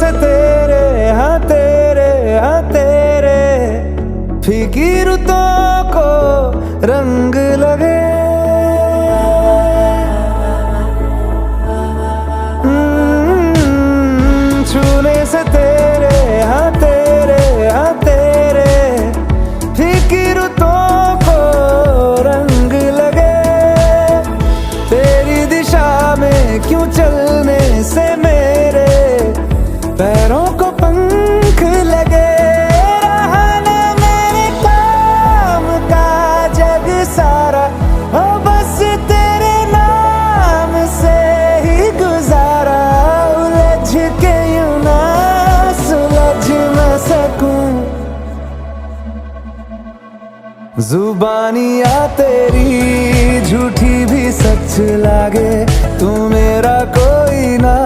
से तेरे, हाँ तेरे, हाँ तेरे फीकी रुतों को रंग लगे। छूने से तेरे, हाँ तेरे, हाँ तेरे फीकी रुतों को रंग लगे। तेरी दिशा में क्यों चलने से मेरे पैरों को पंख लगे। रहा ना मेरे काम का जग सारा, ओ बस तेरे नाम से ही गुजारा। उलझ के यूं ना सुलझ न सकूं, जुबानियाँ तेरी झूठी भी सच लागे। तू मेरा कोई ना